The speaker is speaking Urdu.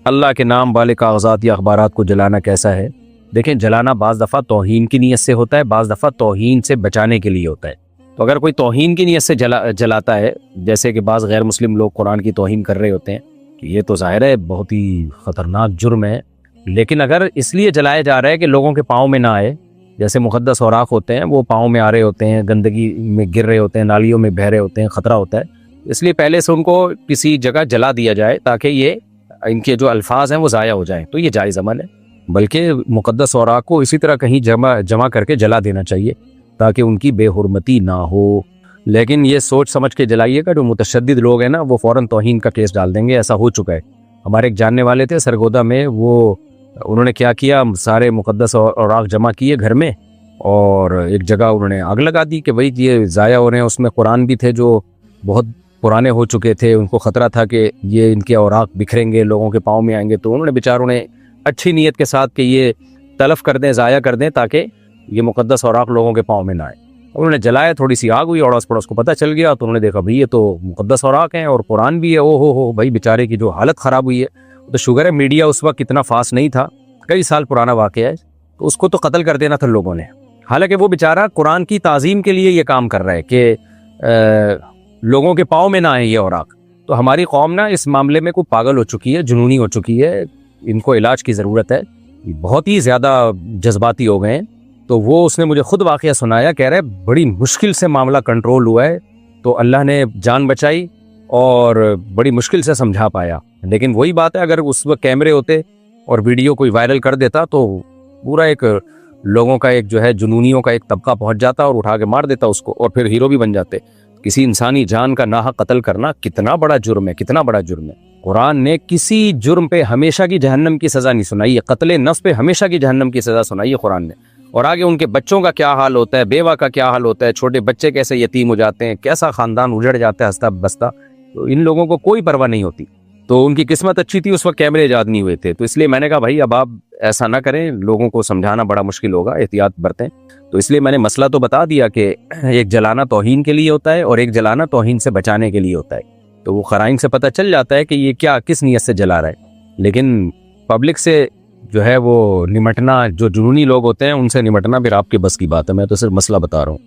اللہ کے نام والے کاغذات یا اخبارات کو جلانا کیسا ہے؟ دیکھیں، جلانا بعض دفعہ توہین کی نیت سے ہوتا ہے، بعض دفعہ توہین سے بچانے کے لیے ہوتا ہے۔ تو اگر کوئی توہین کی نیت سے جلاتا ہے، جیسے کہ بعض غیر مسلم لوگ قرآن کی توہین کر رہے ہوتے ہیں، کہ یہ تو ظاہر ہے بہت ہی خطرناک جرم ہے، لیکن اگر اس لیے جلایا جا رہا ہے کہ لوگوں کے پاؤں میں نہ آئے، جیسے مقدس اوراق ہوتے ہیں وہ پاؤں میں آ رہے ہوتے ہیں، گندگی میں گر رہے ہوتے ہیں، نالیوں میں بہہ رہے ہوتے ہیں، خطرہ ہوتا ہے، اس لیے پہلے سے ان کو کسی جگہ جلا دیا جائے تاکہ یہ ان کے جو الفاظ ہیں وہ ضائع ہو جائیں، تو یہ جائز عمل ہے۔ بلکہ مقدس اوراق کو اسی طرح کہیں جمع کر کے جلا دینا چاہیے تاکہ ان کی بے حرمتی نہ ہو۔ لیکن یہ سوچ سمجھ کے جلائیے گا، جو متشدد لوگ ہیں نا وہ فوراً توہین کا کیس ڈال دیں گے، ایسا ہو چکا ہے۔ ہمارے ایک جاننے والے تھے سرگودا میں، انہوں نے کیا کیا، سارے مقدس اوراق جمع کیے گھر میں، اور ایک جگہ انہوں نے آگ لگا دی کہ بھائی یہ ضائع ہو رہے ہیں۔ اس میں قرآن بھی تھے جو بہت پرانے ہو چکے تھے، ان کو خطرہ تھا کہ یہ ان کے اوراق بکھریں گے، لوگوں کے پاؤں میں آئیں گے، تو انہوں نے بیچاروں نے اچھی نیت کے ساتھ کہ یہ تلف کر دیں، ضائع کر دیں تاکہ یہ مقدس اوراق لوگوں کے پاؤں میں نہ آئے۔ انہوں نے جلایا، تھوڑی سی آگ ہوئی، اڑوس پڑوس کو پتہ چل گیا، تو انہوں نے دیکھا بھائی یہ تو مقدس اوراق ہیں اور قرآن بھی ہے۔ او ہو بھائی، بیچارے کی جو حالت خراب ہوئی ہے۔ تو شکر ہے میڈیا اس وقت اتنا فاسٹ نہیں تھا، کئی سال پرانا واقعہ ہے، تو اس کو تو قتل کر دینا تھا لوگوں نے۔ حالانکہ وہ بیچارہ قرآن کی تعظیم کے لیے یہ کام کر رہا ہے کہ لوگوں کے پاؤں میں نہ آئے یہ اوراق۔ تو ہماری قوم نا اس معاملے میں کوئی پاگل ہو چکی ہے، جنونی ہو چکی ہے، ان کو علاج کی ضرورت ہے، بہت ہی زیادہ جذباتی ہو گئے ہیں۔ تو وہ اس نے مجھے خود واقعہ سنایا، کہہ رہے بڑی مشکل سے معاملہ کنٹرول ہوا ہے، تو اللہ نے جان بچائی اور بڑی مشکل سے سمجھا پایا۔ لیکن وہی بات ہے، اگر اس وقت کیمرے ہوتے اور ویڈیو کوئی وائرل کر دیتا تو پورا ایک لوگوں کا ایک جو ہے جنونیوں کا ایک طبقہ پہنچ جاتا اور اٹھا کے مار دیتا اس کو، اور پھر ہیرو بھی بن جاتے۔ کسی انسانی جان کا ناحق قتل کرنا کتنا بڑا جرم ہے، کتنا بڑا جرم ہے۔ قرآن نے کسی جرم پہ ہمیشہ کی جہنم کی سزا نہیں سنائی ہے، قتل نفس پہ ہمیشہ کی جہنم کی سزا سنائی ہے قرآن نے۔ اور آگے ان کے بچوں کا کیا حال ہوتا ہے، بیوہ کا کیا حال ہوتا ہے، چھوٹے بچے کیسے یتیم ہو جاتے ہیں، کیسا خاندان اجڑ جاتا ہے ہنستا بستا، تو ان لوگوں کو کوئی پرواہ نہیں ہوتی۔ تو ان کی قسمت اچھی تھی، اس وقت کیمرے ایجاد نہیں ہوئے تھے، تو اس لیے میں نے کہا بھائی اب آپ ایسا نہ کریں، لوگوں کو سمجھانا بڑا مشکل ہوگا، احتیاط برتیں۔ تو اس لیے میں نے مسئلہ تو بتا دیا کہ ایک جلانا توہین کے لیے ہوتا ہے اور ایک جلانا توہین سے بچانے کے لیے ہوتا ہے۔ تو وہ قرائن سے پتہ چل جاتا ہے کہ یہ کیا کس نیت سے جلا رہا ہے۔ لیکن پبلک سے جو ہے وہ نمٹنا، جو جنونی لوگ ہوتے ہیں ان سے نمٹنا پھر آپ کے بس کی بات ہے، میں تو صرف مسئلہ بتا رہا ہوں۔